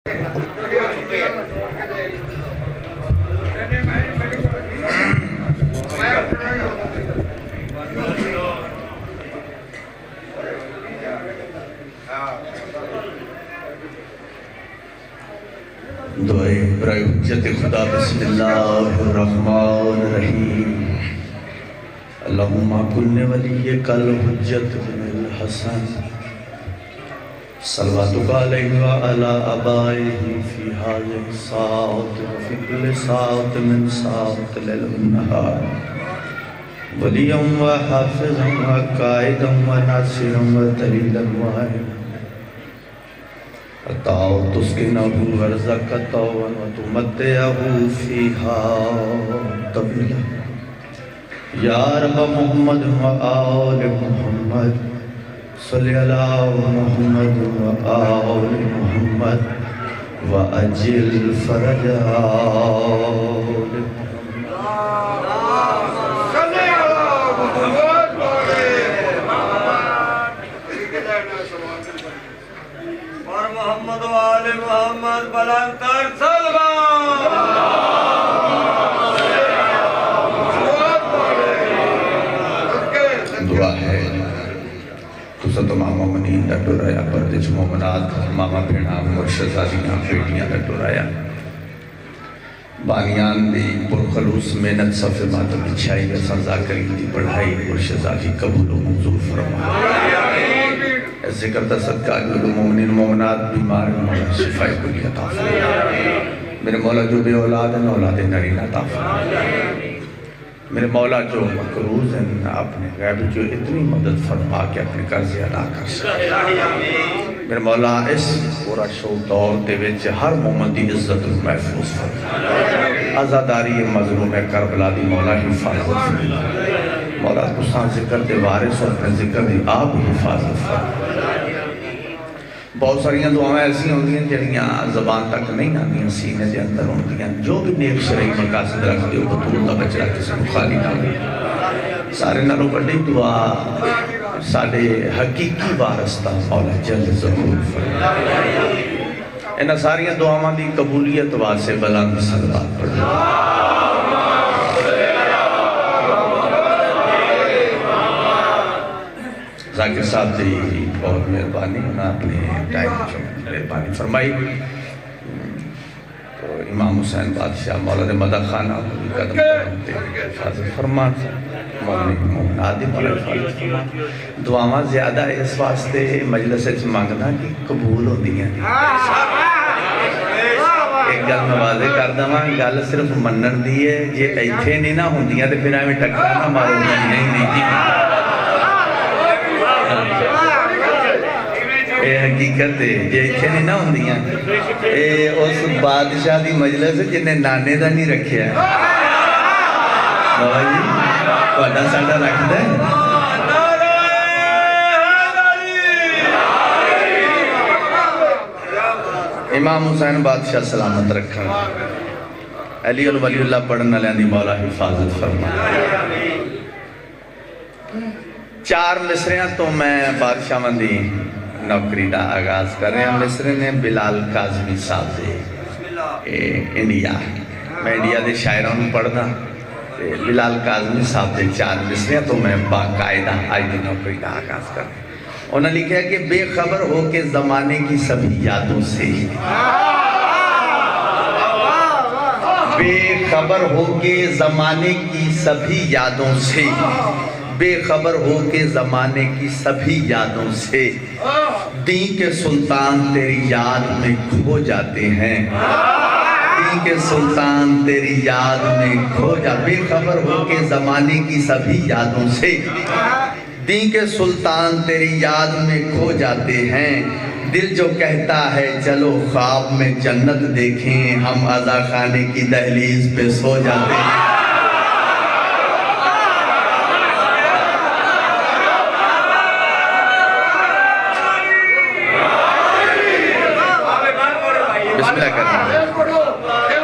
دعائے برائے حجت خدا بسم اللہ الرحمن الرحیم اللہم کن ولی کل حجت بن الحسن صلواتک علیہ وعلا آبائہ فی حاضر ساعت وفی کل ساعت من ساعت لیل النہار ولیم و حافظم و قائدم و ناصرم و دلیلم و آئیم اتاو تسکنہو ورزقتو و تمتعہو فیہا طویلا یا رب محمد و آل محمد صلی اللہ محمد و آل محمد و اجل فرج آل محمد و آل محمد بلندتر سلوات دعا ہے تُسا تو ماما منین ڈٹو رایا پردچ مومنات ماما بھیڑا مرشد آدیاں بیٹیاں ڈٹو رایا بانیان دی پرخلوص محنت صفحہ ماتم بچھائی احسان ذاکری دی پڑھائی مرشد آدی قبول و منظور فرما ذکر تا صدقہ جو مومنین مومنات بیمار مولا شفائی کلی عطا فرما میرے مولا جو بے اولاد ہیں اولاد نرین عطا فرما میرے مولا جو مقروض ہیں اپنے غیب جو اتنی مدد فرما کے اپنے قرض ادا کر سکتے میرے مولا اس پورا شو دور دے وچ ہر مومن دی عزت محفوظ فرما عزاداری مظلوم کربلا دی مولا حفاظت فرما مولا تساں ذکر دے وارث اور اپنے ذکر دی آپ حفاظت فرما بہت ساریاں دعائیں ایسی ہوندی ہیں جنہیاں زبان تک نہیں آنی ہیں سینے دے اندر ہوندی ہیں جو بھی نیک شرعی مقاصد رکھ دیو بطول دا بچڑا کسی کو خالی نہ ہوئی سارے نالوں بڑی دعا سارے حقیقی وارستہ مولا جل ظہور فرما انہاں ساریاں دعاواں دی قبولیت واسے بلند صلوات پڑھو ذاکر صاحب دی بہت مہربانی انہاں اپنے ٹائم جو مہربانی فرمائی تو امام حسین بادشاہ مولا دے مدہ خانہ قدم کرتے حفاظت فرمان مومن آدھی مولا حفاظت فرمان دعاواں زیادہ اس واسطے مجلس سے مانگنا کہ قبول ہو دیا ایک گل میں واضح کر دواں گل صرف منن دی ہے یہ ایتھے نہیں نہ ہوں دیا تو پھر آئے میں ٹکرانا مارو نہیں اے حقیقت ہے یہ ایتھے نہیں نہ ہوں دیا اے اس بادشاہ دی مجلس جنہیں نانے دا نہیں رکھیا ہے بابا جی کوڑا ساڑا رکھ دے امام حسین بادشاہ سلامت رکھا علی ولی اللہ پڑھنا لیندی مولا حفاظت فرما چار مصریاں تو میں بادشاہ مندی نوکری دا آغاز کر رہے ہیں مصر نے بلال کاظمی صاحب دے انڈیا میں انڈیا دے شاعروں پڑھنا بلال کاظمی صاحب دے چار مصریاں تو میں باقاعدہ آج دی نوکری دا آغاز کر رہے ہیں انہوں نے لکھا کہ بے خبر ہو کے زمانے کی سبھی یادوں سے بے خبر ہو کے زمانے کی سبھی یادوں سے بے خبر ہو کے زمانے کی سبھی یادوں سے دین کے سلطان تیری یاد میں کھو جاتے ہیں دین کے سلطان تیری یاد میں کھو جاتے بے خبر ہو کے زمانے کی سبھی یادوں سے دین کے سلطان تیری یاد میں کھو جاتے ہیں دل جو کہتا ہے چلو خواب میں جنت دیکھیں ہم عزا خانے کی دہلیز پہ سو جاتے ہیں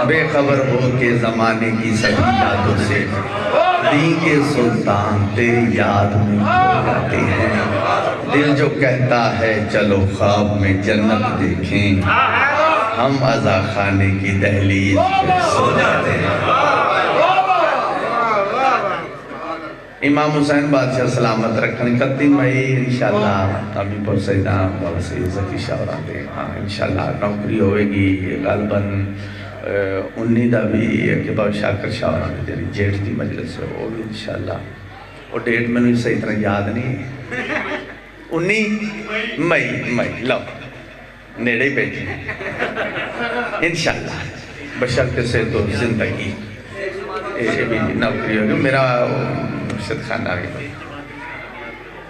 بے خبر ہو کے زمانے کی سبھی یادوں سے دین کے سلطان تیری یاد میں کھو جاتے ہیں دل جو کہتا ہے چلو خواب میں جنت دیکھیں ہم عزا خانے کی دہلیز پہ سو جاتے ہیں۔ امام حسین بادشاہ سلامت رکھنے کتی مئی انشاءاللہ ابھی پر سیدان مولا سید ذکی شاوران دے ہاں انشاءاللہ نوکری ہوئے گی غالباً 19 دا بھی ایک بار شاکر شاوران دے جیری جیٹ دی مجلس ہے وہ بھی انشاءاللہ وہ ڈیٹ میں نے صحیح طرح یاد نہیں 19 مئی لو نیڑے بیٹھے انشاءاللہ بشرط سے تو زندگی یہ بھی نوکری ہوگی میرا مرشد خانہ بھی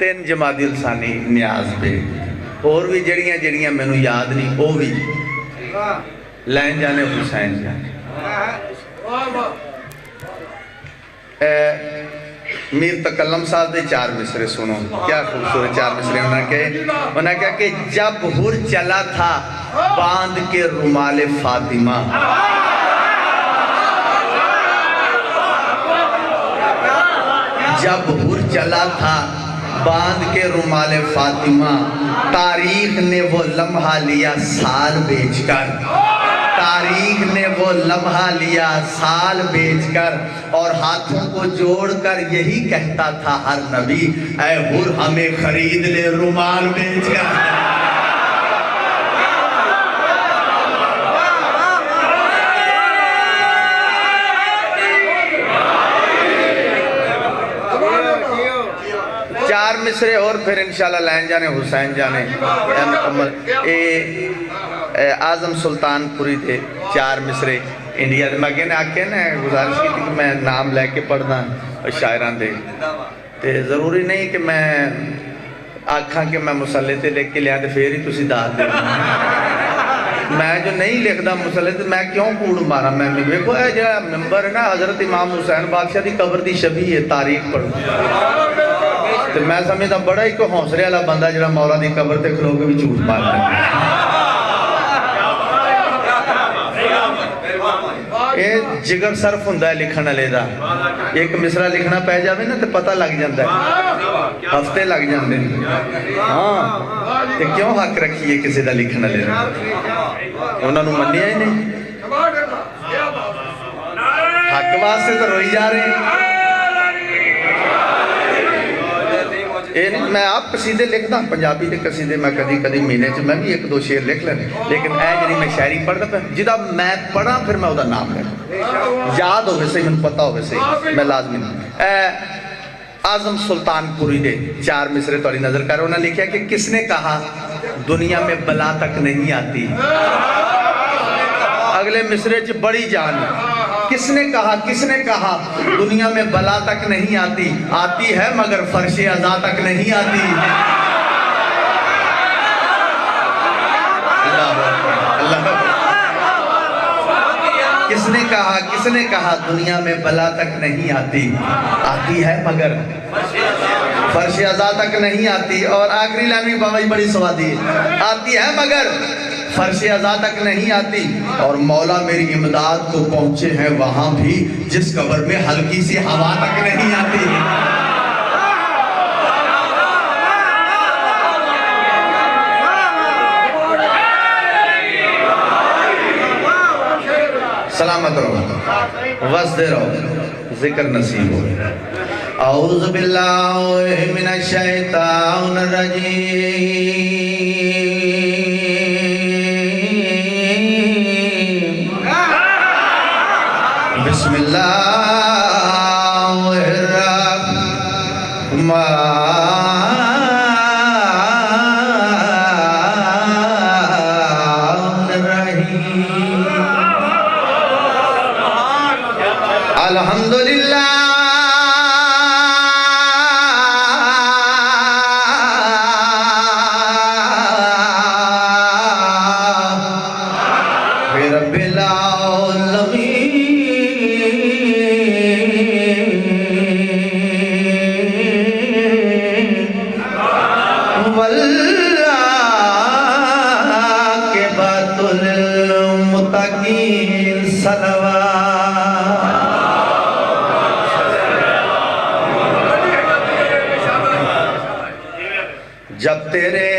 3 جمادی الثانی نیاز بے اور بھی جڑیاں میں نے یاد نہیں وہ بھی لین جانے حسین جانے میر تکلم صاحب دے 4 مصرے سنو کیا خوبصورت 4 مصرے انہوں نے کہا کہ جب ہر چلا تھا باندھ کے رومال فاطمہ جب ہر چلا تھا باندھ کے رومال فاطمہ تاریخ نے وہ لمحہ لیا سال بیچ کر تاریخ نے وہ لمحہ لیا سال بیچ کر اور ہاتھوں کو جوڑ کر یہی کہتا تھا ہر نبی اے ہر ہمیں خرید لے رومال بیچ کر مصرے اور پھر انشاءاللہ لین جانے حسین جانے آزم سلطان پوری تھے 4 مصرے انڈیا دے میں کہنے آکے نا گزارش کی تھی کہ میں نام لے کے پڑھنا شاعران دے تے ضروری نہیں کہ میں آکھاں کہ میں مسلح تے لکھ کے لیا تے پھر ہی تسی داد دے میں جو نہیں لکھ دا مسلح تے میں کیوں کوڑ مارا میں دیکھو اے جا ممبر ہے نا حضرت امام حسین بادشاہ دی قبر دی شبیہ ہے تاریخ پڑھو تو میں سمجھتا بڑا ہی کوئی حوصلے والا بندہ جڑا مولا دی قبر تے کھلو کے بھی جھوٹ مارتا ہے یہ جگر صرف ہوندا ہے لکھن والے دا ایک مصرع لکھنا پے جاوے نا تے پتہ لگ جاندا ہے ہفتے لگ جاندے ہاں تے کیوں حق رکھیے کسی دا لکھن والے دا انہاں نوں منیا ہی نہیں حق واسطے تو روئی جا رہے ہیں میں آپ قصیدے لکھتا پنجابی دے قصیدے میں کدی کدی مہینے میں بھی 1-2 شعر لکھ لینے لیکن اے جنہی میں شاعری پڑھتا پہ جدہ میں پڑھا پھر میں وہ دا نام لکھتا یاد ہوئے سے من پتہ ہوئے سے میں لازمی نہیں آزم سلطان پوری دے 4 مصرے توڑی نظر کر انہوں نے لکھا کہ کس نے کہا دنیا میں بلا تک نہیں آتی اگلے مصرے چ بڑی جان کس نے کہا دنیا میں بلا تک نہیں آتی آتی ہے مگر فرش عزا تک نہیں آتی کس نے کہا دنیا میں بلا تک نہیں آتی آتی ہے مگر فرش عزا تک نہیں آتی اور آخری لائن بھی بڑی سوادی ہے آتی ہے مگر فرش عزا تک نہیں آتی اور مولا میری امداد کو پہنچے ہیں وہاں بھی جس قبر میں ہلکی سی ہوا تک نہیں آتی سلامت رہو وزد رہو ذکر نصیب ہو اعوذ باللہ من الشیطان الرجیم بسم اللہ الرحمن الرحیم الحمدللہ رب العالمین والعاقبۃ للمتقین جب تیرے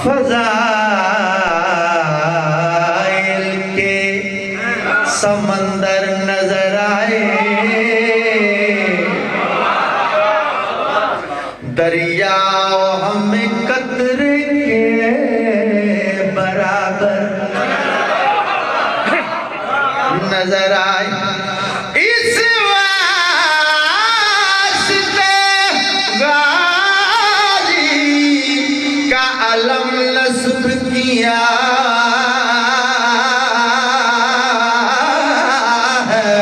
فضائل کے سمندر نظر آئے، دریا ہمیں قطرے کے برابر نظر آئے، اس واسطے غازی کا علم نصب کیا ہے،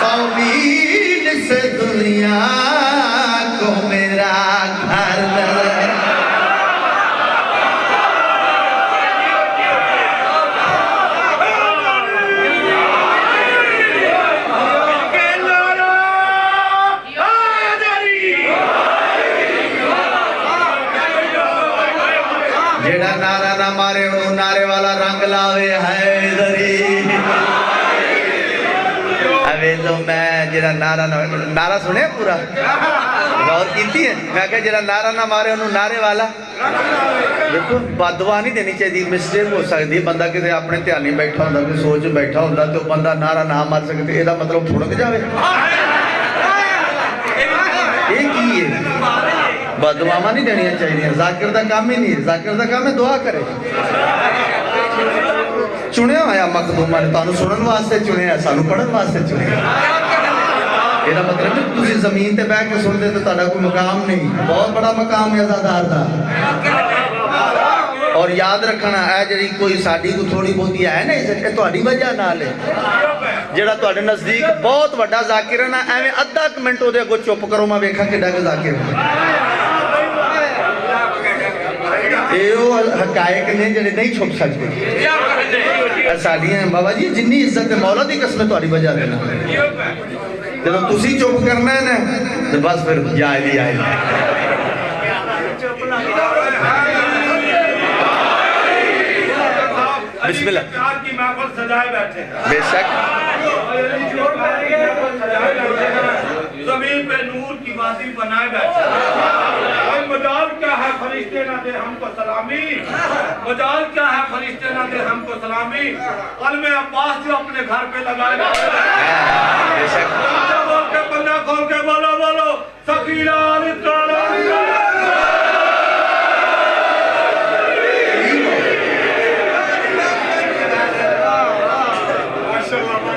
سوین سے دنیا کو میرا گھر نظر جیڑا نعرہ نہ مارے انہوں نعرے والا رنگ لاوے حیدری۔ ابھی تو میں جیڑا نعرہ سنے پورا غور کیتی ہے، میں کہا جیڑا نعرہ نہ مارے انہوں نعرے والا، دیکھو بدوا نہیں دینی چاہیے، مسٹیک ہو سکتی ہے، بندہ کسی اپنے دھیانی بیٹھا ہوندہ کوئی سوچ بیٹھا ہوندہ تو بندہ نعرہ نہ مار سکتے، یہ دا مطلب پھڑک جاوے، یہ کی ہے بدعاواں نہیں دینی چاہیے، ذاکر دا کام ہی نہیں ہے، ذاکر دا کام ہے دعا کرے، چنیا ہویا مخدومہ نے تانوں سنن واسطے چنیا، سانوں پڑھن واسطے چنیا، یہ مطلب ہے تسی زمین تے بیٹھ کے سن دے تو تہاڈا کوئی مقام نہیں، بہت بڑا مقام ہے عزادار دا، اور یاد رکھنا ہے جڑی کوئی ساڈی کو تھوڑی بہتی ہے نا یہ تہاڈی وجہ نال ہے، جڑا تہاڈے نزدیک بہت بڑا ذاکر ہے نا ایویں ادھا منٹ اودے اگوں چپ کرو میں ویکھاں کڈا کہ ذاکر ہے، یہ وہ حقائق نے جڑے نہیں چھپ سکتے، ساڈیاں بابا جی جنی عزت مولا دی قسم تہاڈی وجہ دینا، جب تسی چپ کرنا ہے نا تو بس پھر جائے دی آئے بسم اللہ کی محفل سجائے بیٹھے بے شک زمین پہ نور کی وادی بنائے بیٹھے مجال کیا ہے فرشتے نہ دے ہم کو سلامی، مجال کیا ہے فرشتے نہ دے ہم کو سلامی، قلم عباس جو اپنے گھر پہ لگائے بیٹھے بے شک بول کے بندہ کھول کے بولو بولو سکینان اتران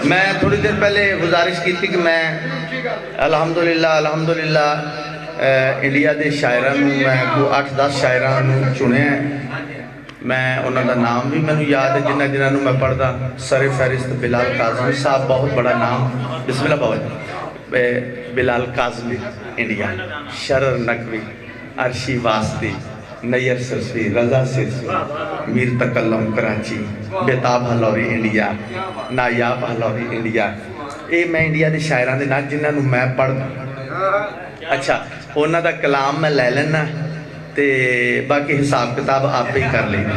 میں تھوڑی دیر پہلے گزارش کی تھی کہ میں الحمدللہ انڈیا دے شاعران میں کو 8-10 شاعران چنے ہیں، میں انہوں دا نام بھی میں یاد ہے جنہوں میں پڑھدا، سر فہرست بلال کاظمی صاحب بہت بڑا نام، بسم اللہ بابا بلال کاظمی انڈیا، شرر نقوی، عرشی واسطی، نیر سرسوی، رضا سرسوی، میر تکلم کراچی، بیتاب ہلوری انڈیا، نایاب ہلوری انڈیا، اے میں انڈیا دے شاعران دے نام جنہوں میں پڑھ دا، اچھا انہوں دا کلام میں لے لینا تے باقی حساب کتاب آپ ہی کر لینا،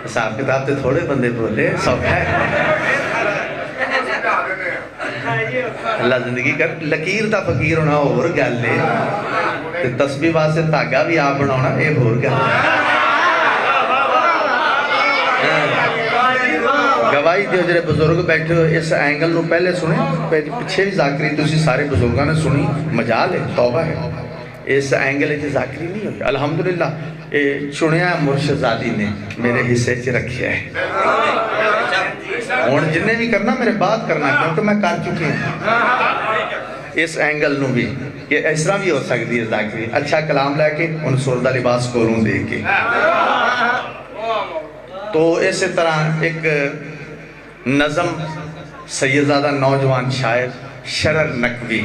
حساب کتاب تے تھوڑے بندے بولے سب ہے، اللہ زندگی کر لکیر تا فقیر ہونا اور گل لے تسبیح واسطے تاگا بھی آپ بناونا اے ہور گل گواہی دیو جڑے بزرگ بیٹھے ہو اس اینگل نو پہلے سنیں پیچھے بھی ذاکری تسی سارے بزرگاں نے سنی مجال ہے توبہ ہے اس اینگل ایچ ذاکری نہیں ہوئی الحمدللہ چنیا مرشدزادی نے میرے حصے چ رکھیا ہے اور جنہیں بھی کرنا میرے بات کرنا کیونکہ میں کر چکی ہوں اس اینگل نو بھی کہ اس طرح بھی ہو سکتی ہے ذاکری اچھا کلام لے کے ان سردہ لباس کوروں دے کے تو اسی طرح ایک نظم سیدزادہ نوجوان شاعر شرر نقوی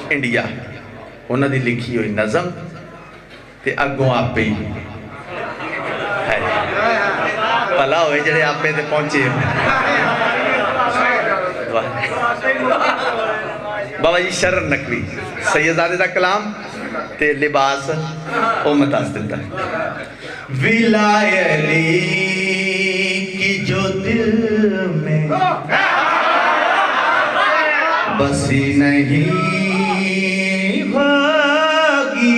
انڈیا انہوں نے لکھی ہوئی نظم تے اگوں آپ پہ ہی پلا ہوئے جڑے آپ پہ تے پہنچے بابا جی شرر نقوی سیدزادہ دا کلام تے لباس او متاز دیتا ہے وِلائے علی کی جو دل میں بسی نہیں ہوگی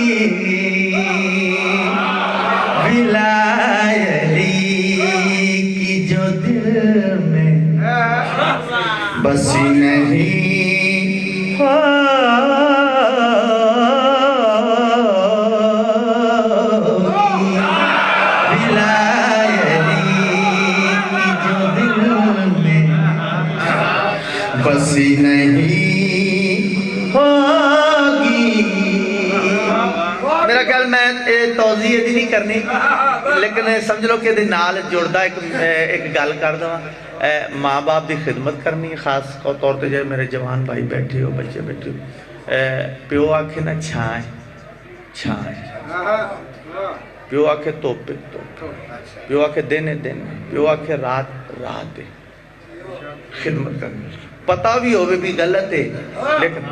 بسی نہیں ہوگی. میرا خیال میں توضیح دی نہیں کرنی لیکن سمجھ لو کہ نال جڑتا ایک گل کر دوں. ماں باپ دی خدمت کرنی خاص طور پہ جائے میرے جوان بھائی بیٹھے ہو بچے بیٹھے ہو. پیو آکھے نا چھائیں چھائیں, پیو آکھے توپے توپے, پیو آکھے دینے دینے, پیو آکھے رات رات دے. خدمت کرنی پتا بھی ہوئے بھی غلط ہے لیکن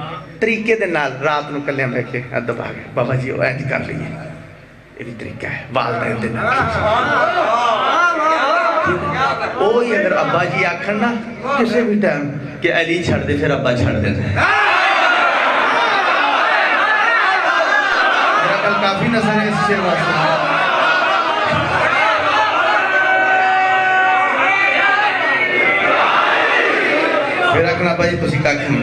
طریقے دے نال رات نو کلیاں بے کے دبا گئے بابا جی وہ اینج کر لیے یہ بھی طریقہ ہے والدین دے نال. اوہی اگر ابا جی آکھن نا کسے بھی ٹائم کہ علی چھڑ دے پھر ابا چھڑ دے. میرا کل کافی نظر ہے اس سے واسطہ. پھر اکنا بھائی تسی کاکھ نہیں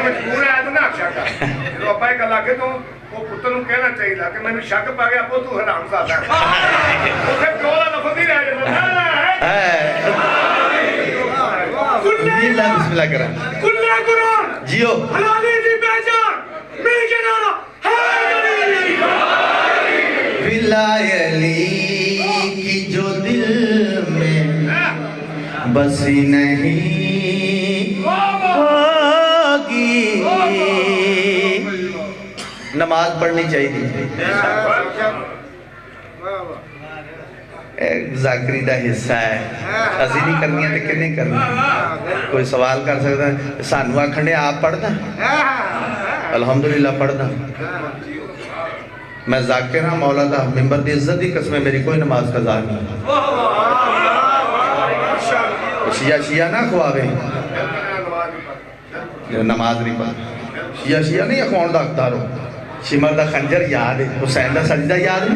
مجبور ہے تو نہ آکھیا کر. جو ابا ایک اللہ کے تو وہ پتر نو کہنا چاہیے کہ میں شک پا گیا ابو تو حرام زادہ ہے. اسے پیولا لفظ نہیں رہ جاتا. بسم اللہ کریں کلہ قرآن جیو حلالی دی بیجان میری جنانا ولایلی کی جو دل میں بسی نہیں ہوگی. نماز پڑھنی چاہیے ایک ذاکری دا حصہ ہے. اسی نہیں کرنی ہے لیکن نہیں کرنی. کوئی سوال کر سکتا ہے سانو آکھنے آپ پڑھنا الحمدللہ پڑھنا. میں ذاکر ہاں مولا دا ممبر دی عزت دی قسمیں میری کوئی نماز قضا نہیں. شیعہ نہ خواوے نماز نہیں پڑھ. شیعہ نہیں اخوان دا اختارو. شمر دا خنجر یاد ہے, حسین دا سجدہ یاد ہے.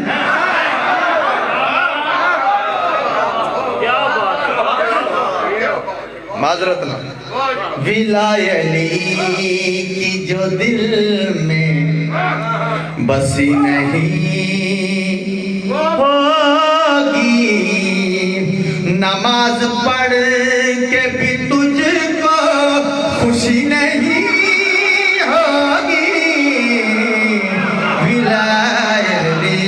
معذرت نہ ولایلی کی جو دل میں بسی نہیں ہوگی. نماز پڑھ کے بھی تجھ کو خوشی نہیں ہوگی. ولایلی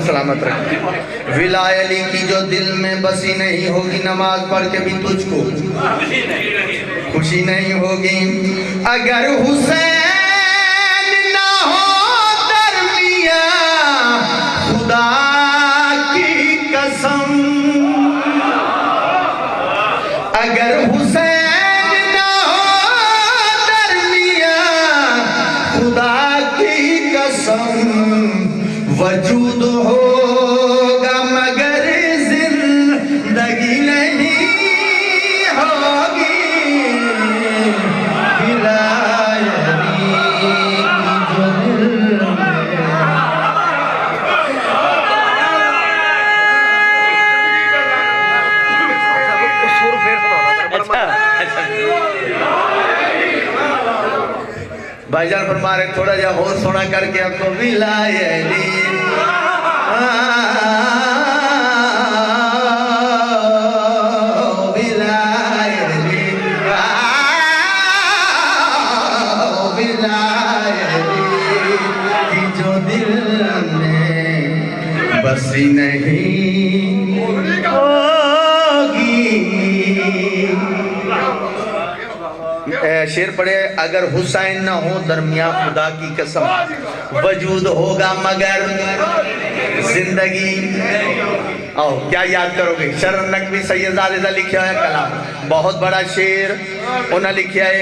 سلامت رکھیں. ولایلی کی جو دل میں بسی نہیں ہوگی. نماز پڑھ کے بھی تجھ کو خوشی نہیں ہوگی. اگر حسین نہ ہو درمیاں خدا کی قسم, اگر حسین نہ ہو درمیاں خدا کی قسم وجود ہوگا مگر زندگی نہیں ہوگی. ولایلی کی جو دل بھائی جان فرما رہے تھوڑا جا اور سونا کر کے آپ کو ولایلی کی جو دل میں بسی نہیں ہوگی. شعر پڑھے اگر حسین نہ ہو درمیان خدا کی قسم وجود ہوگا مگر زندگی. آؤ کیا یاد کرو گے؟ شرن نقوی سید زادہ لکھیا ہے کلام بہت بڑا شعر. انہوں نے لکھیا ہے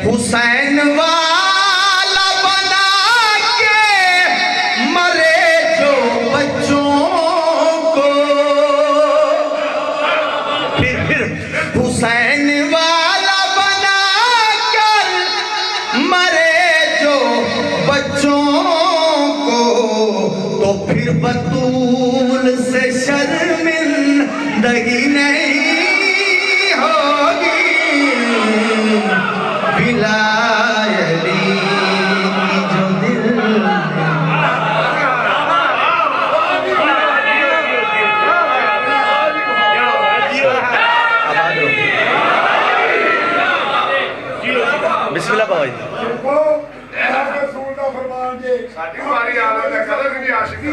حسین والا بنا کے مرے جو بچوں کو. پھر حسین والا بنا کر مرے زندگی نہیں ہوگی بلا علی کی جو دل بسم اللہ بابا جی ساڈی واری آلہ دے قدر بھی عاشقی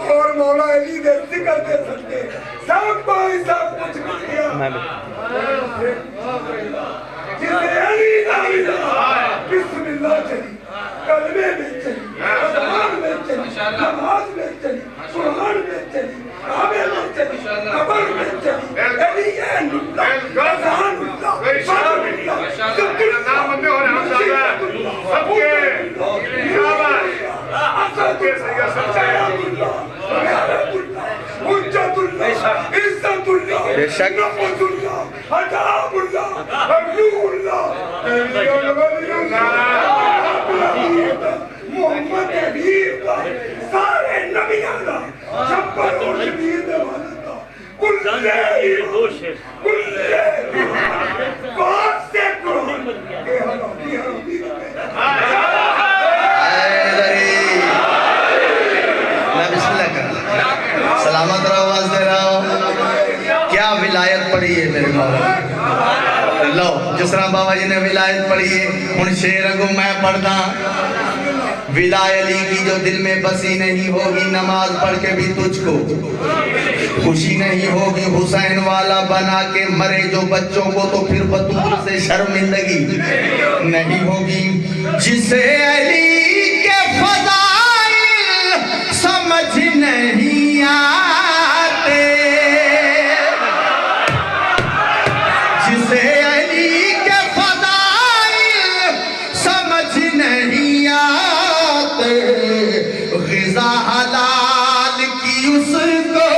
اور مولا علی دے ذکر دے سکتے سب کوئی سب کچھ کیا جسے علی نامیدہ بسم اللہ چلی کلمے میں چلی اذان میں چلی نماز میں چلی قرآن میں چلی کعبے میں چلی قبر میں چلی علی اللہ اذان اللہ فضل اللہ ذکر نام بندے ہونے ہم صاحب سب کے شاباش اسد کے سید سچایا اللہ غیرت اللہ حجت اللہ عزت اللہ بے شک نفذ اللہ عذاب اللہ حبیب اللہ محمد حبیب کا سارے نبیان کا شبر و شبیر دیوانا کا کلے بات سے قرآن اے حرامی حرامی میں بسم اللہ کر سلامت رہو آواز دے رہا ہوں کیا ولایت پڑھی ہے میرے مولا لو جس طرح بابا جی نے ولایت پڑھی ہے ان شعر کو میں پڑھتا ولایت علی کی جو دل میں بسی نہیں ہوگی نماز پڑھ کے بھی تجھ کو خوشی نہیں ہوگی حسین والا بنا کے مرے جو بچوں کو تو پھر بطور سے شرمندگی نہیں ہوگی جسے علی کے فضائل سمجھ نہیں آتے جسے علی کے فضائل سمجھ نہیں آتے غذا حلال کی اس کو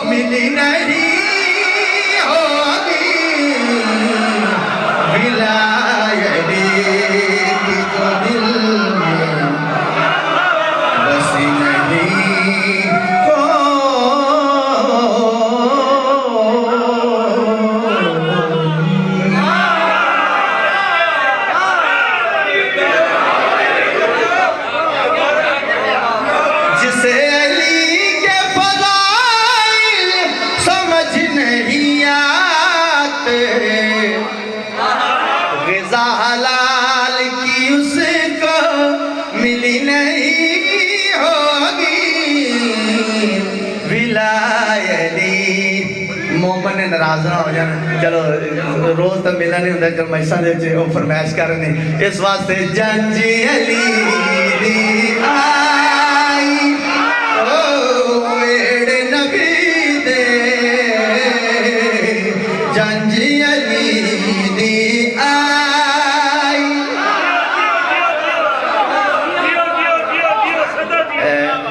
ملی نہیں ہوگی ولایت علی کی جو دل میں بسی نہیں جسے علی کے فضائل سمجھ نہیں آتے غذا حلال کی اس کو ملی نہیں ہوگی ولایت علی مومن نے ناراض نہ ہو جانا چلو روز تو ملا نہیں ہوتا چل میں سارے وہ فرمائش کر رہے ہیں اس واسطے جنجی علی دی آئی او ویڑ نبی دے جنجی علی دی آئی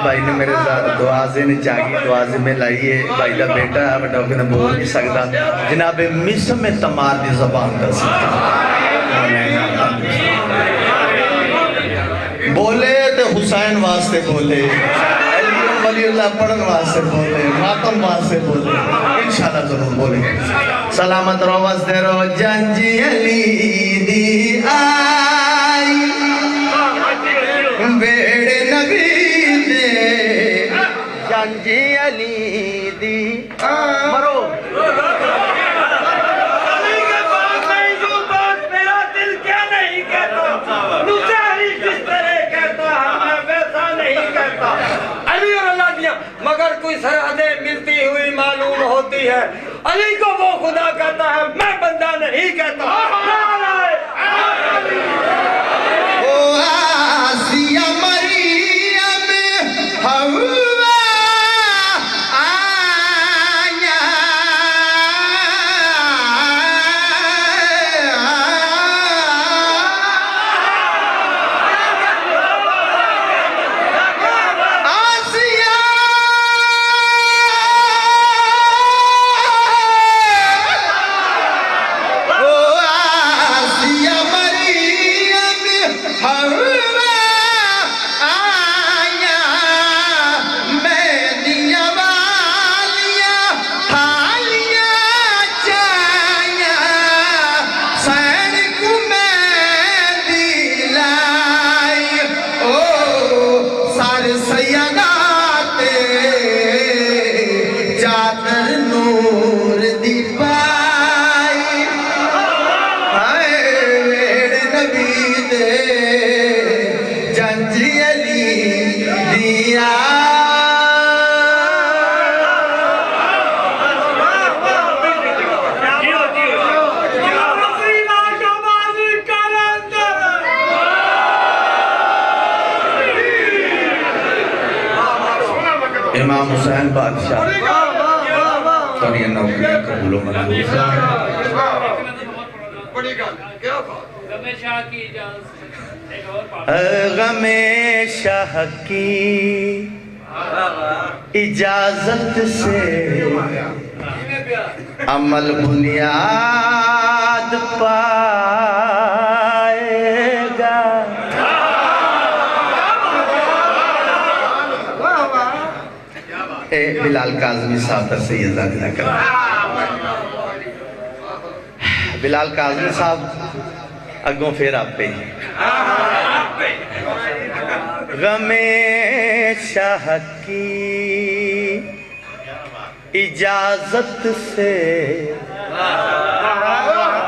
بھائی نے میرے ساتھ دعازے نے چاہی دعازے میں لائیے بھائی دا بیٹا ہے بڑا ہوگا بول نہیں سکتا جناب مصر میں تمار دی زبان کا سکتا بولے تو حسین واسطے بولے علی ولی اللہ پڑھن واسطے بولے ماتم واسطے بولے انشاءاللہ ضرور بولے سلامت رو واسطے رو جنجی علی دی آئی ویڑ نبی دے جنجی علی دی مرو مگر کوئی سرحدیں ملتی ہوئی معلوم ہوتی ہے علی کو وہ خدا کہتا ہے میں بندہ نہیں کہتا او آسیہ مریم حوا آیا امام حسین بادشاہ اور یہ نوکریاں قبول و منظور غم شاہ کی اجازت سے عمل بنیاد پائے گا بلال کاظمی صاحب تر سے یہ ذات نہ کرنا بلال کاظمی صاحب اگوں پھر آپ پہ غم شاہ کی اجازت سے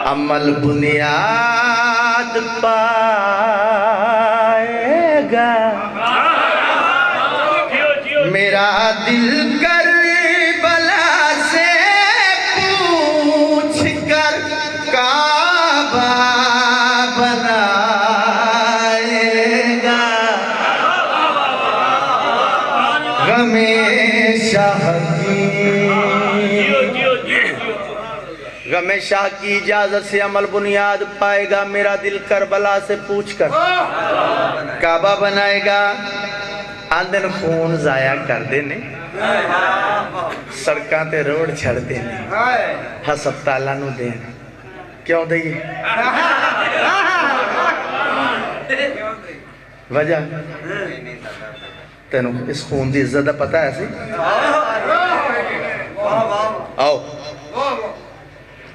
عمل بنیاد پائے گا میرا دل کربلا سے پوچھ کر کعبہ بنائے گا غم شاہ غم شاہ کی اجازت سے عمل بنیاد پائے گا میرا دل کربلا سے پوچھ کر کعبہ بنائے گا آندن خون ضائع کر دینے سڑکاں تے روڈ چھڑ دینے ہسپتالاں نو دینے کیوں دئیے وجہ تینوں اس خون دی عزت دا پتہ ہے سی آؤ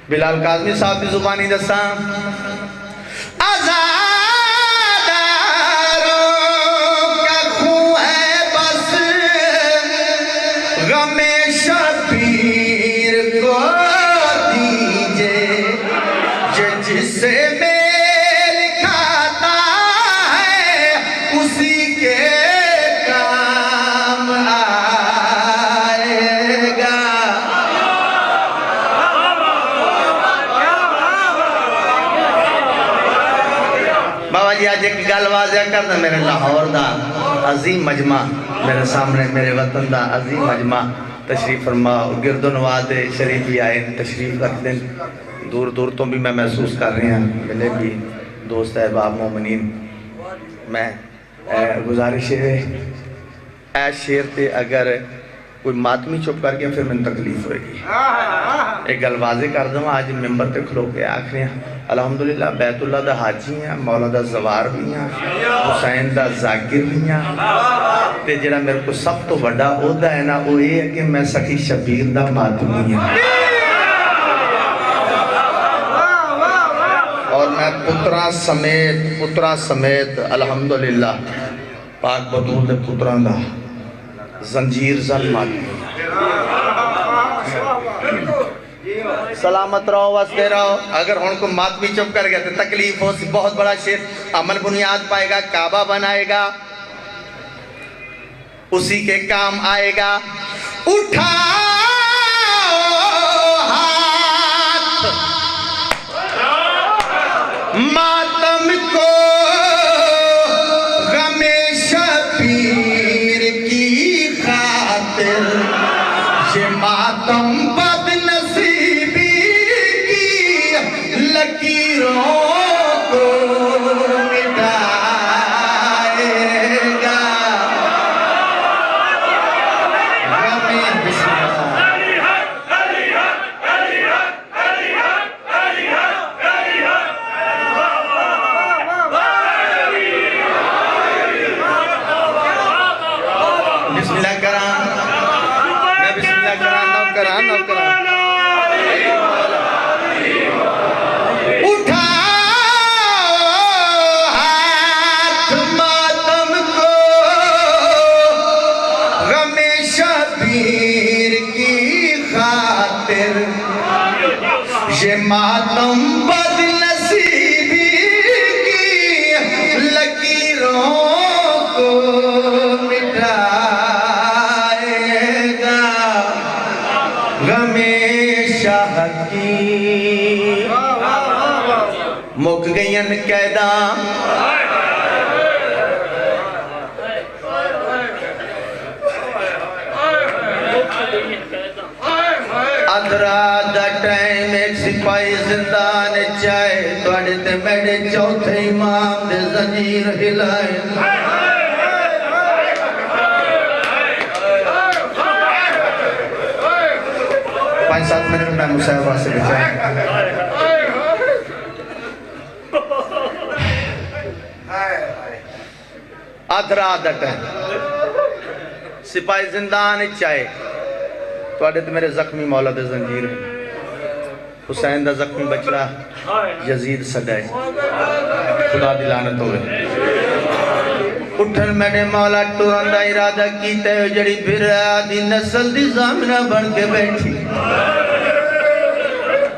بلال کاظمی صاحب کی زبانی دستاں غم شبیر کو دیجے جس سے میل کھاتا ہے اسی کے کام آئے گا بابا جی آج ایک گل واضح کر دیں میرے لاہور دا عظیم مجمع میرے سامنے میرے وطن دا عظیم مجمع تشریف فرما گرد و نواز شریف بھی آئے تشریف رکھ دیں دور دور تو بھی میں محسوس کر رہے ہیں ملے بھی دوست احباب مومنین میں گزارش ہے اے شیر تے اگر کوئی ماتمی چپ کر گیا پھر میں تکلیف ہوئے گی ایک گل واضح کر دوں آج ممبر تے کھلو کے آخری ہیں الحمدللہ بیت اللہ دا حاجی ہیں مولا دا زوار بھی ہیں حسین دا ذاکر بھی ہیں تے جڑا میرے کو سب تو بڑا عہدہ ہے نا وہ یہ ہے کہ میں سخی شبیر دا ماتمی ہیں اور میں پترا سمیت الحمدللہ پاک بطول دے پتران دا زنجیر زن ماتمی سلامت رہو واسطے رہو اگر ہون کو ماتمی چپ کر گیا تو تکلیف ہو بہت بڑا شیر عمل بنیاد پائے گا کعبہ بنائے گا اسی کے کام آئے گا اٹھاؤ ہاتھ ماتم کو غم شبیر کی خاطر یہ ماتم بد نصیبی کی لکیروں کو مٹائے گا غم بسم اللہ کرام میں بسم اللہ کرام نو کرام اٹھاؤ ہاتھ ماتم کو غم شبیر کی خاطر یہ ماتم بد نصیبی کی لکیروں کو مٹائے گا غم شاہ کی مک گئین قیداں آدھرات دا ٹائم ایک سپاہی زندان چاہے توڑے تے میڈے چوتھے امام دے زنجیر ہلائے 5-7 منٹ میں مصاحبہ سے بچائیں آدھرا دا ٹائم سپاہی زندان چاہے توڑے تے میرے زخمی مولا دے زنجیر ہیں حسین دا زخمی بچڑا یزید سڈائے خدا دی لعنت ہوئے اٹھن میرے مولا ٹورن دا ارادہ کیتے ہو جڑی پھر آدھی نسل دی زامنہ بن کے بیٹھی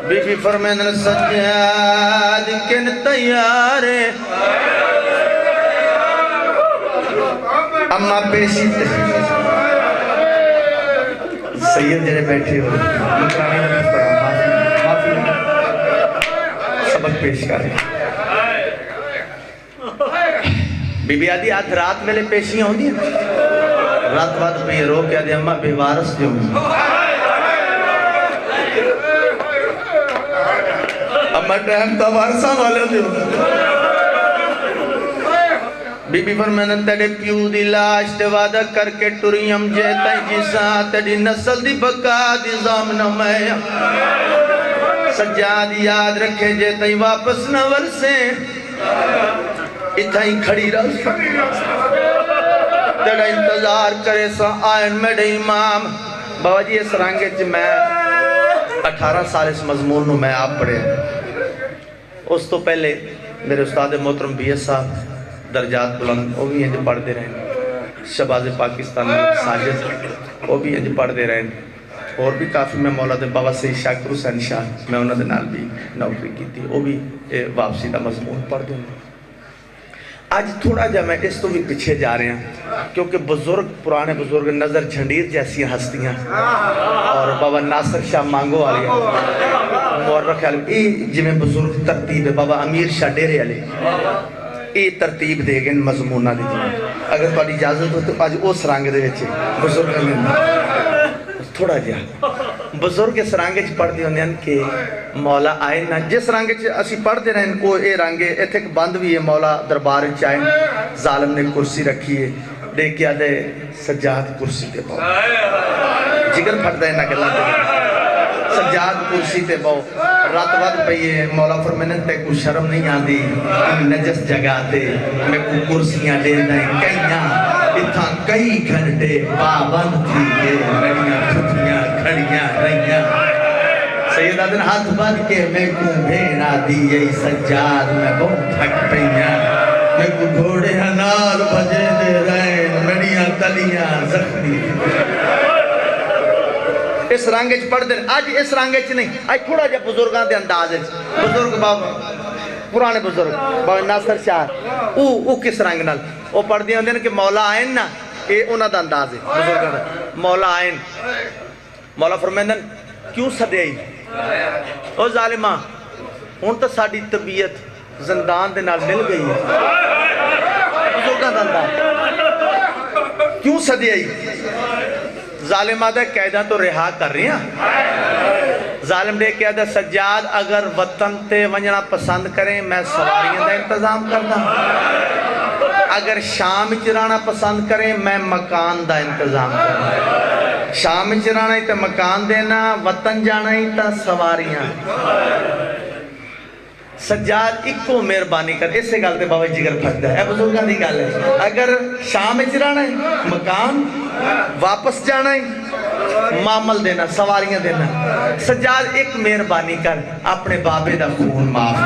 بی بی فرمین سجاد کن تیارے اما پیشی سید جڑے بیٹھے ہو مکرانی نبی پڑھا معافی سبق پیش کریں بی بی آدھی آدھ رات میں لے پیشیاں ہوں دی رات بعد پہ یہ رو کے آدھی اممہ بے وارث جو ہوں اممہ ٹائم تا وارثہ والے جو بی بی فرمائن تیڑے پیو دی لاش تے وعدہ کر کے ٹوریم جیتائی جیسا تیڑی نسل دی بکا دی زامنہ میں سجاد یاد رکھے جیتائی واپس نہ ورسے اتھائی کھڑی رہ تیڑا انتظار کرے سا آئین میڈے امام بابا جی اس رانگے چھ میں 18 سال اس مضمون نو میں آپ پڑھے اس تو پہلے میرے استاد محترم بی ایس صاحب درجات بلند وہ بھی ہیں جو پڑھ دے رہے ہیں شہباز پاکستان ساجد وہ بھی ہیں جو پڑھ دے رہے ہیں اور بھی کافی میں مولا دے بابا سے شاکر حسین شاہ میں انہوں نے نال بھی نوکری کی تھی وہ بھی واپسی دا مضمون پڑھ دوں آج تھوڑا جا میں اس تو بھی پیچھے جا رہے ہیں کیونکہ بزرگ پرانے بزرگ نظر جھنڈیر جیسی ہستیاں اور بابا ناصر شاہ مانگو والی مورخ عالم ای جی میں بزرگ ترتیب ہے بابا امیر شاہ ڈیرے علی ای ترتیب دے گئے مضمونہ دی جی اگر تو اجازت ہو تو آج اس رانگے دے ویچے بزرگ میں تھوڑا جا بزرگ اس رانگے چھ پڑھ دی ہوندے ہیں کہ مولا آئے نا جس رانگے چھ اسی پڑھ دے رہے ہیں کو اے رانگے ایتھے بند بھی ہے مولا دربار چاہیں ظالم نے کرسی رکھی ہے دیکھ کیا دے سجاد کرسی تے پاؤ جگر پھٹ دے نا گلا دے سجاد کرسی تے پاؤ رات وقت پہ یہ مولا فرمینن تے کو شرم نہیں آدھی نجس جگہ تے میں کو کرسیاں دے دائیں کئیاں اتھا کئی گھنٹے پابند تھی کہ میڈیاں پھٹیاں کھڑیاں رہیاں سیدہ دن ہاتھ بند کے میں کو بھینا دی یہی سجاد میں بہت تھک پہیاں میں کو گھوڑے ہنال بجے دے رہے میڈیاں تلیاں زخمی اس رانگے چھ پڑھ دیں آج اس رانگے چھ نہیں آج تھوڑا جا بزرگاں دے انداز ہے بزرگ بابا پرانے بزرگ بابا ناصر شاہ او کس رنگ نال وہ پڑھ دیا ہوندے ہیں کہ مولا آئین نا یہ انہاں دا انداز ہے بزرگاں دا مولا آئین مولا فرمیندن کیوں صدیائی او ظالمہ ہون تا ساڑی طبیعت زندان دے نال مل گئی ہے بزرگاں دا انداز کیوں صدیائی ظالمہ دا قیدہ تو رہا کر رہی ہیں ظالم دے قیدہ سجاد اگر وطن تے ونجنا پسند کریں میں سواریاں دا انتظام کرنا اگر شام چرانا پسند کریں میں مکان دا انتظام کرنا شام چرانا ہی تا مکان دینا وطن جانا ہی تا سواریاں سجاد ایک کو مہربانی کر اس سے گالتے بابا جگر پھٹتا ہے اے بزرگاں دی گال ہے اگر شام چرانا ہے مکان واپس جانا ہے معامل دینا سواریاں دینا سجاد ایک مہربانی کر اپنے بابے دا خون معاف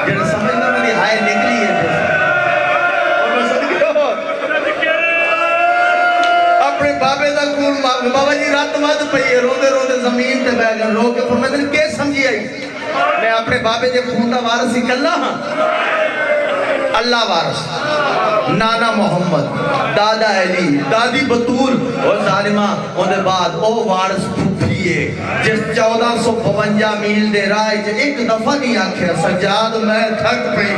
جنہاں سمجھنا میری ہائے نکلی ہے اپنے بابے دا خون معاف بابا جی رات ماد پہیے روندے روندے زمین تے بیگن رو کے فرمیدن کے سمجھی آئی میں اپنے بابے جے خون دا وارث ہی کلا ہاں اللہ وارث نانا محمد دادا علی دادی بطول اور ظالمہ اندھے بعد او وارث پھوپھیے جس 1452 میل دے رائے جو ایک دفعہ نہیں آکھے سجاد میں تھک پہی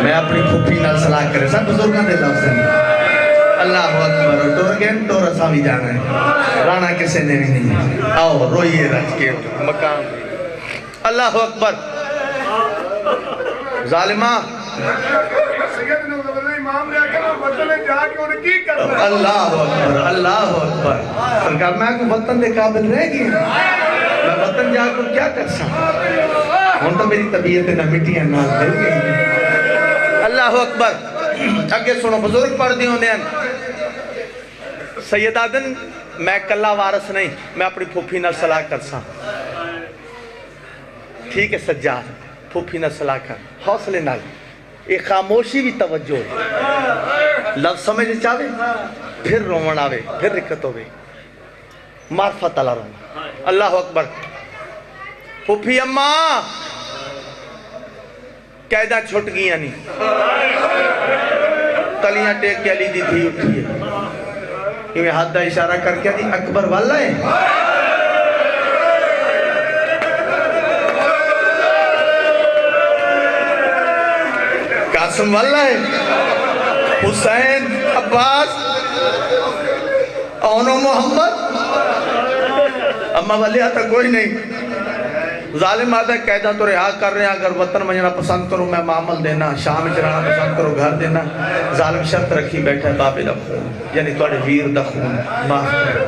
میں اپنی پھوپھی نال صلاح کرے سب بزرگاں دے لفظ ہیں اللہ اکبر ٹور گئے ٹور اسا بھی جانا ہے رانا کسے نے بھی نہیں آؤ روئیے رج کے مقام اللہ اکبر ظالمہ سید نے امام نے آکھا وطن جا کے انہیں کی کرنا اللہ اکبر اللہ اکبر سرکار میں کو وطن دے قابل رہ گئی میں وطن جا کر کیا کر سکتا ہوں تو میری طبیعت نہ مٹی ہے نہ دل گئی اللہ اکبر اگے سنو بزرگ پڑھ دی ہوندے ہیں سید آدن میں کلا وارث نہیں میں اپنی پھوپھی نہ صلاح کر سا ٹھیک ہے سجاد پھوپھی نہ صلاح کر حوصلے نال ایک خاموشی بھی توجہ لفظ سمجھ چاہے پھر رومن آوے پھر رکت ہوئے معرفت اللہ رومن اللہ اکبر پھوپھی اماں قیدہ چھٹ گیا نہیں تلیاں ٹیک کے علی دی تھی اٹھی ہے یہ ہاتھ دا اشارہ کر کے دی اکبر والا ہے قاسم والا ہے حسین عباس اونو محمد اما والی آتا کوئی نہیں ظالم آتا ہے قیدہ تو رہا کر رہے ہیں اگر وطن منجنا پسند کرو میں معامل دینا شام چرانا پسند کرو گھر دینا ظالم شرط رکھی بیٹھا ہے بابے دا خون یعنی توڑے ویر دا خون معاف کرو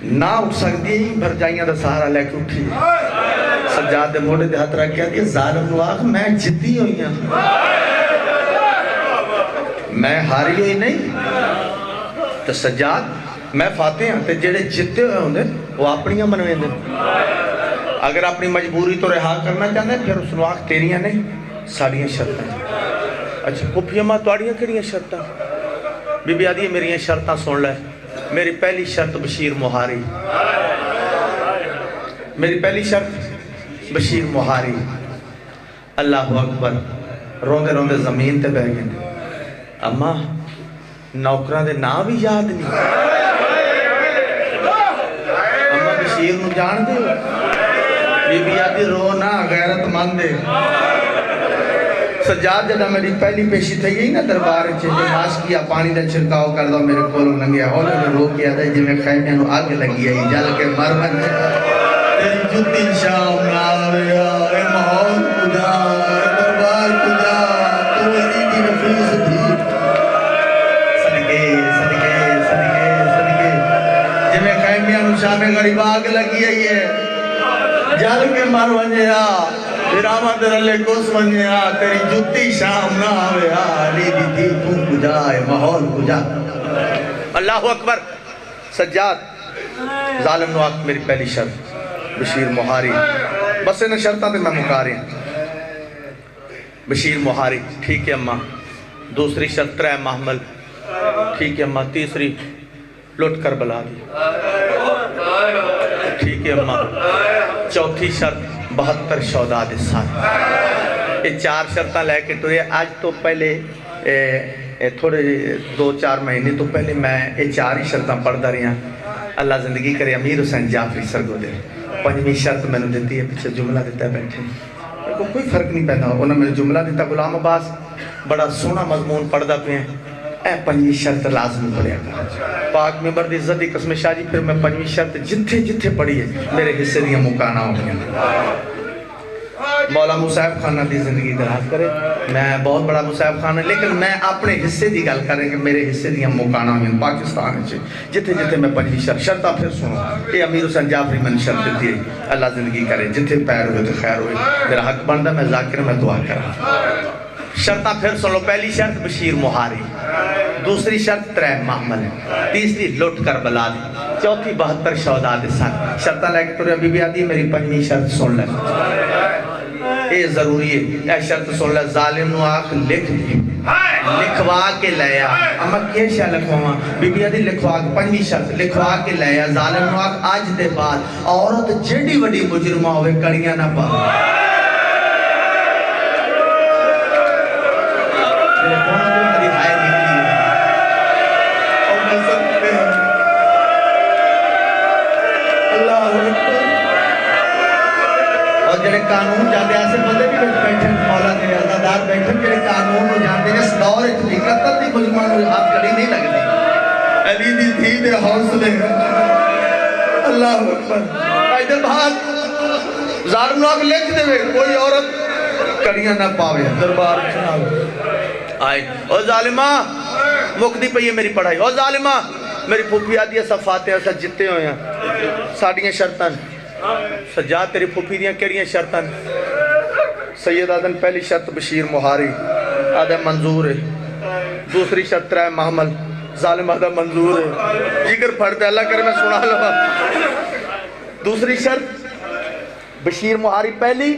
نہ اٹھ سکتی ہی بھر جائیاں دا سہارا لے کے اٹھی سجاد دے موڑے دے ہاتھ رکھ کیا دیا ظالم نو آخ میں جتی ہوئی ہیں میں ہاری ہوئی نہیں تو سجاد میں فاتح ہوں تے جڑے جتے ہوئے ہوں دے وہ اپنیاں بنویں دے اگر اپنی مجبوری تو رہا کرنا چاہتے ہیں پھر اس نو آخ تیریاں نہیں ساڑیاں شرطیں اچھا پھوپھی اماں توڑیاں کریاں شرطیں بی بی آدھی میری شرطیں سن لے میری پہلی شرط بشیر مہاری میری پہلی شرط بشیر مہاری اللہ اکبر روندے روندے زمین تے بہ گئے اماں نوکران دے نام بھی یاد نہیں اماں بشیر نو جان دے بی بی آدھی رو نا غیرت مند دے سجاد جدہ میری پہلی پیشی تھی گئی نا دربار چھے ماش کیا پانی دا چھرکاؤ کر دو میرے کولوں لنگیا ہونے میں رو کیا دے جی میں خیمیاں نو آگ لگی ہے جل کے مرمن تیری جتی شام ناریا اے ماحول کجا اے دربار کجا تو ایدی کی نفیس تھی صدقے صدقے صدقے صدقے جی میں خیمیاں نو شام غریب آگ لگی ہے جل کے مر ونجیا پھر آمد رلے کس ونجیا تیری جتی شام نہ آوے علی دی تھی تو کجا ہے ماحول کجا اللہ اکبر سجاد ظالم نو آخ میری پہلی شرط بشیر مہاری بس انہیں شرطاں تے میں مکاری بشیر مہاری ٹھیک ہے اماں دوسری شرط ترے محمل ٹھیک ہے اماں تیسری لٹ کر بلا دی ٹھیک ہے اماں چوتھی شرط 72 شہداء سال یہ 4 شرطاں لے کے ٹرے آج تو پہلے تھوڑے 2-4 مہینے تو پہلے میں یہ 4 ہی شرطاں پڑھتا رہی ہیں اللہ زندگی کرے امیر حسین جعفری سرگو دے 5ویں شرط میں نے دیتی ہے پیچھے جملہ دیتا ہے بیٹھے کوئی فرق نہیں پیدا انہوں نے جملہ دیتا غلام عباس بڑا سونا مضمون پڑھتا پہ ہیں اے 5ویں شرط لازم پڑھیا کر پاک ممبر دی عزت دی قسم شاہ جی پھر میں 5ویں شرط جتھے جتھے پڑھی ہے میرے حصے دیاں مکانا ہو گیا مولا مصعب خانہ دی زندگی دراز کرے میں بہت بڑا مصعب خانہ لیکن میں اپنے حصے دی گل کریں کہ میرے حصے دیاں مکانا ہوئی پاکستان ہے جتھے جتھے میں 5ویں شرط شرطہ پھر سنوں یہ امیر حسین جعفری میں نے شرط دیتی ہے اللہ زندگی کرے جتھے پیر ہوئے تو خیر ہوئے میرا حق بندہ میں ذاکر میں دعا کرا شرطہ پھر سن لو پہلی شرط بشیر مہاری دوسری شرط 3 محمل تیسری لٹ کر بلا دی چوتھی 72 شہداء سال شرطہ لے کے تو بی بی آدھی میری 5ویں شرط سن لے اے ضروری ہے اے شرط سن لے ظالم نو آخ لکھ دی لکھوا کے لیا اما کیا شاہ لکھوا بی بی آدھی لکھوا کے 5ویں شرط لکھوا کے لیا ظالم نو آخ آج دے بعد عورت جڑی وڈی مجرمہ ہوئے کڑیاں نہ پا قانون جاندے ایسے بندے بھی بیٹھے مولا دے عزادار بیٹھے جڑے قانون نو جاندے اس دور وچ بھی قتل دی مجرمان نو ہاتھ کڑی دے حوصلے اللہ اکبر ادھر بھاگ ظالم لوگ لکھ دے کوئی عورت کڑیاں نہ پاوے دربار جناب آئے او ظالمہ مکدی پہ یہ میری پڑھائی او ظالمہ میری پھوپھی آدھی ہے سب فاتحہ سے جتے ہوئے ہیں ساڑیاں شرطن سجاد تیری پھوپھی دیاں کیڑیاں شرطن سید آدن پہلی شرط بشیر مہاری آدھا منظور ہے دوسری شرط رائے محمل ظالم آدھا منظور ہے جگر پڑھتے اللہ کرے میں سنا لگا دوسری شرط بشیر مہاری پہلی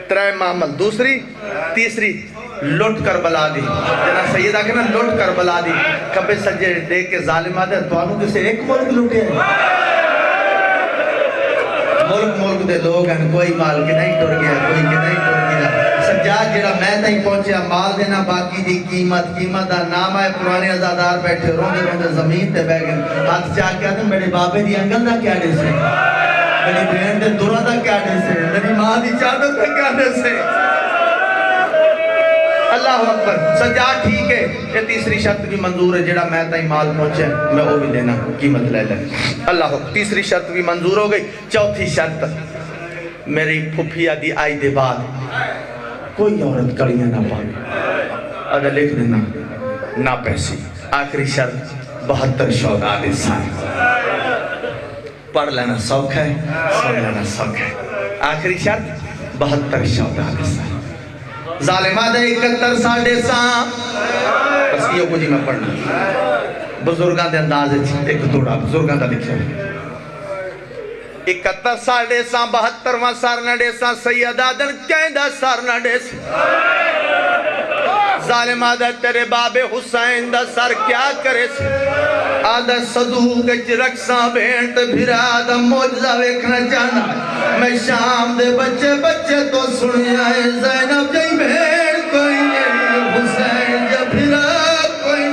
ترائے محمل دوسری تیسری لٹ کر بلا دی جنا سید آگے نا لٹ کر بلا دی کبھے سجے دیکھ کے ظالم آدھے تو آنوں کسے ایک ملک لوٹے ہیں ملک دے لوگ ہیں کوئی مال کے نہیں ٹر گیا کوئی کے نہیں ٹر گیا سجاد جڑا میں تھی پہنچیا مال دینا باقی دی قیمت دا نام آئے پرانے ازادار بیٹھے روندے زمین تے بے گئے ہاتھ چاہ کے آتے میرے بابے دی انگل دا کیا دے سے میری بہن دے دورہ دا کیا دے سے میری ماں دی چادر دا کیا دے سے اللہ اکبر سجاد ٹھیک ہے یہ تیسری شرط بھی منظور ہے جڑا میں تائی مال پہنچے میں وہ بھی دینا قیمت لے لے اللہ اکبر تیسری شرط بھی منظور ہو گئی چوتھی شرط میری پھوپھی آدھی آئی دے بعد کوئی عورت کڑیاں نہ پاوے آدھا لکھ دینا نہ پیسی آخری شرط 72 شہداء سال پڑھ لینا سوکھ ہے سن لینا سوکھ ہے آخری شرط 72 شہداء سال ظالمہ دے 71 ساڑھے ساں بس یہ کچھ میں پڑھنا بزرگاں دے انداز ایک توڑا بزرگاں دا لکھا 71 ساڑھے ساں 72واں سارنا دے ساں سید آدن کہندہ سارنا دے ساں ظالمہ دے تیرے باب حسین دا سر کیا کرے سے آدھا صدوق چرک ساں بینٹ بھرا آدھا موجزہ ویکھنا جانا میں شام دے بچے تو سنی آئے زینب جائی بینٹ کوئی نہیں حسین جا بھرا کوئی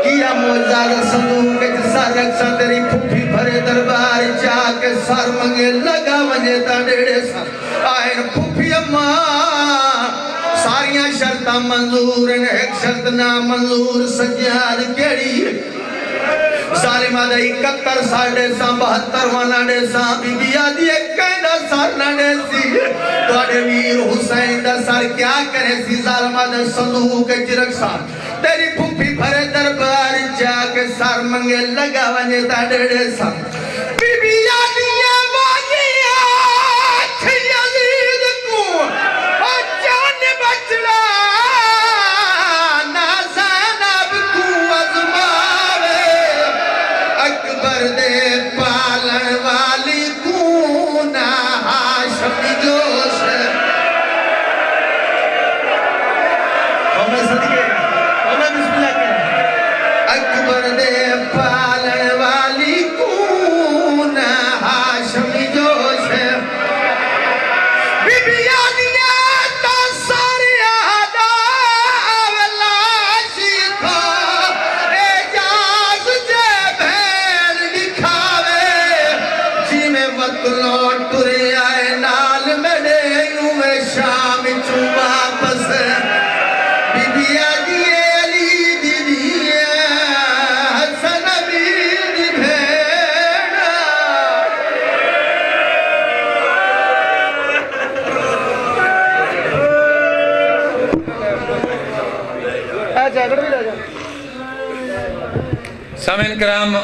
کیا موجزہ دا صدوق سر رکھ ساں تیری پھوپھی بھرے دربار چاہ کے سر منگے لگا ونجے تا ڈیڑے ساں آئین پھوپھی اماں ساریاں شرطہ منظور ہیں ایک شرط نا منظور سجاد کیڑی ہے ظالمہ دے 71 ساڑھے ساں 72 وانا دے ساں بی بی آدھی ایک کہندہ سار نہ دے سی تو آدھے ویر حسین دا سار کیا کرے سی ظالمہ دے صندوق چرک ساں تیری پھوپھی بھرے دربار جا کے سار منگے لگا ونجے تا ڈیڑے ساں بی بی آدھی سامعین کرام